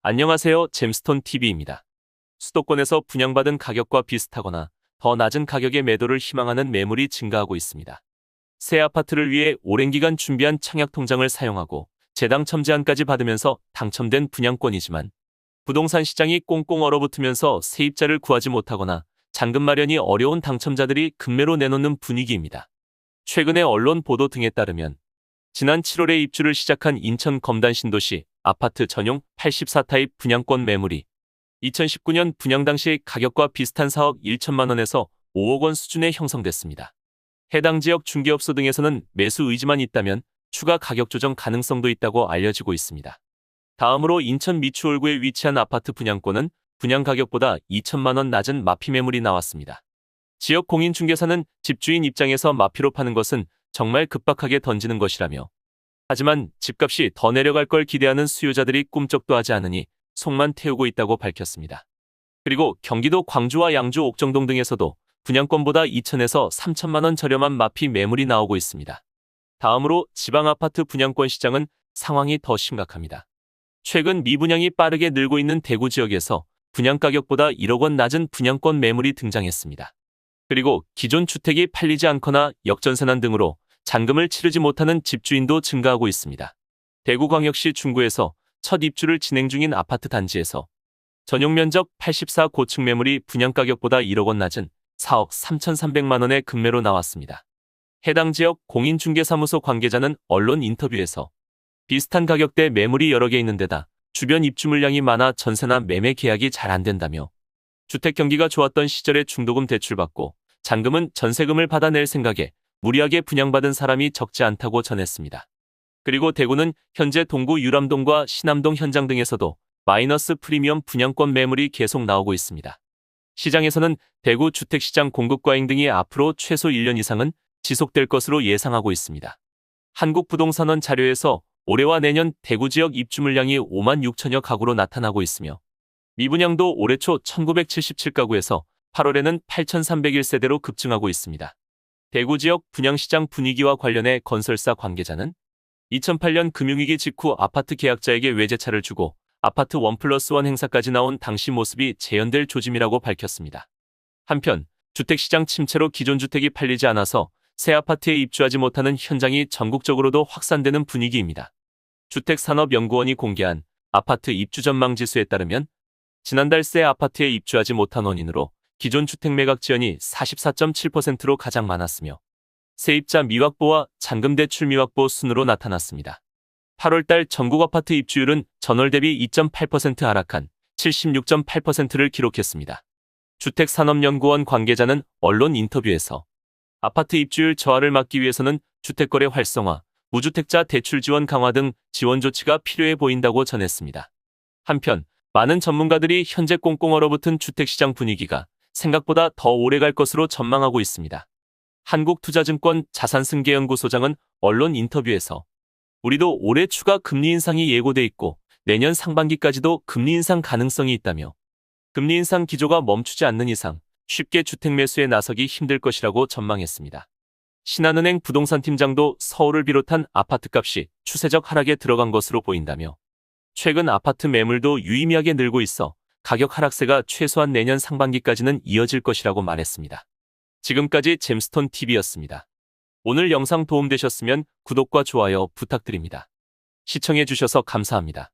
안녕하세요. 잼스톤 TV입니다. 수도권에서 분양받은 가격과 비슷하거나 더 낮은 가격의 매도를 희망하는 매물이 증가하고 있습니다. 새 아파트를 위해 오랜 기간 준비한 청약통장을 사용하고 재당첨 제안까지 받으면서 당첨된 분양권이지만 부동산 시장이 꽁꽁 얼어붙으면서 세입자를 구하지 못하거나 잔금 마련이 어려운 당첨자들이 급매로 내놓는 분위기입니다. 최근의 언론 보도 등에 따르면 지난 7월에 입주를 시작한 인천 검단 신도시 아파트 전용 84타입 분양권 매물이 2019년 분양 당시 가격과 비슷한 4억 1천만 원에서 5억 원 수준에 형성됐습니다. 해당 지역 중개업소 등에서는 매수 의지만 있다면 추가 가격 조정 가능성도 있다고 알려지고 있습니다. 다음으로 인천 미추홀구에 위치한 아파트 분양권은 분양 가격보다 2천만 원 낮은 마피 매물이 나왔습니다. 지역 공인중개사는 집주인 입장에서 마피로 파는 것은 정말 급박하게 던지는 것이라며 하지만 집값이 더 내려갈 걸 기대하는 수요자들이 꿈쩍도 하지 않으니 속만 태우고 있다고 밝혔습니다. 그리고 경기도 광주와 양주 옥정동 등에서도 분양권보다 2천에서 3천만 원 저렴한 마피 매물이 나오고 있습니다. 다음으로 지방 아파트 분양권 시장은 상황이 더 심각합니다. 최근 미분양이 빠르게 늘고 있는 대구 지역에서 분양가격보다 1억 원 낮은 분양권 매물이 등장했습니다. 그리고 기존 주택이 팔리지 않거나 역전세난 등으로 잔금을 치르지 못하는 집주인도 증가하고 있습니다. 대구광역시 중구에서 첫 입주를 진행 중인 아파트 단지에서 전용 면적 84 고층 매물이 분양가격보다 1억 원 낮은 4억 3,300만 원의 급매로 나왔습니다. 해당 지역 공인중개사무소 관계자는 언론 인터뷰에서 비슷한 가격대 매물이 여러 개 있는 데다 주변 입주 물량이 많아 전세나 매매 계약이 잘 안 된다며 주택 경기가 좋았던 시절에 중도금 대출받고 잔금은 전세금을 받아낼 생각에 무리하게 분양받은 사람이 적지 않다고 전했습니다. 그리고 대구는 현재 동구 유람동과 신암동 현장 등에서도 마이너스 프리미엄 분양권 매물이 계속 나오고 있습니다. 시장에서는 대구 주택시장 공급 과잉 등이 앞으로 최소 1년 이상은 지속될 것으로 예상하고 있습니다. 한국부동산원 자료에서 올해와 내년 대구 지역 입주 물량이 5만 6천여 가구로 나타나고 있으며 미분양도 올해 초 1977가구에서 8월에는 8,301세대로 급증하고 있습니다. 대구 지역 분양시장 분위기와 관련해 건설사 관계자는 2008년 금융위기 직후 아파트 계약자에게 외제차를 주고 아파트 1+1 행사까지 나온 당시 모습이 재현될 조짐이라고 밝혔습니다. 한편 주택시장 침체로 기존 주택이 팔리지 않아서 새 아파트에 입주하지 못하는 현장이 전국적으로도 확산되는 분위기입니다. 주택산업연구원이 공개한 아파트 입주 전망 지수에 따르면 지난달 새 아파트에 입주하지 못한 원인으로 기존 주택 매각 지연이 44.7%로 가장 많았으며 세입자 미확보와 잔금 대출 미확보 순으로 나타났습니다. 8월달 전국 아파트 입주율은 전월 대비 2.8% 하락한 76.8%를 기록했습니다. 주택산업연구원 관계자는 언론 인터뷰에서 아파트 입주율 저하를 막기 위해서는 주택거래 활성화, 무주택자 대출 지원 강화 등 지원 조치가 필요해 보인다고 전했습니다. 한편 많은 전문가들이 현재 꽁꽁 얼어붙은 주택시장 분위기가 생각보다 더 오래 갈 것으로 전망하고 있습니다. 한국투자증권 자산승계연구소장은 언론 인터뷰에서 우리도 올해 추가 금리 인상이 예고돼 있고 내년 상반기까지도 금리 인상 가능성이 있다며 금리 인상 기조가 멈추지 않는 이상 쉽게 주택 매수에 나서기 힘들 것이라고 전망했습니다. 신한은행 부동산팀장도 서울을 비롯한 아파트값이 추세적 하락에 들어간 것으로 보인다며 최근 아파트 매물도 유의미하게 늘고 있어 가격 하락세가 최소한 내년 상반기까지는 이어질 것이라고 말했습니다. 지금까지 잼스톤 TV였습니다. 오늘 영상 도움되셨으면 구독과 좋아요 부탁드립니다. 시청해주셔서 감사합니다.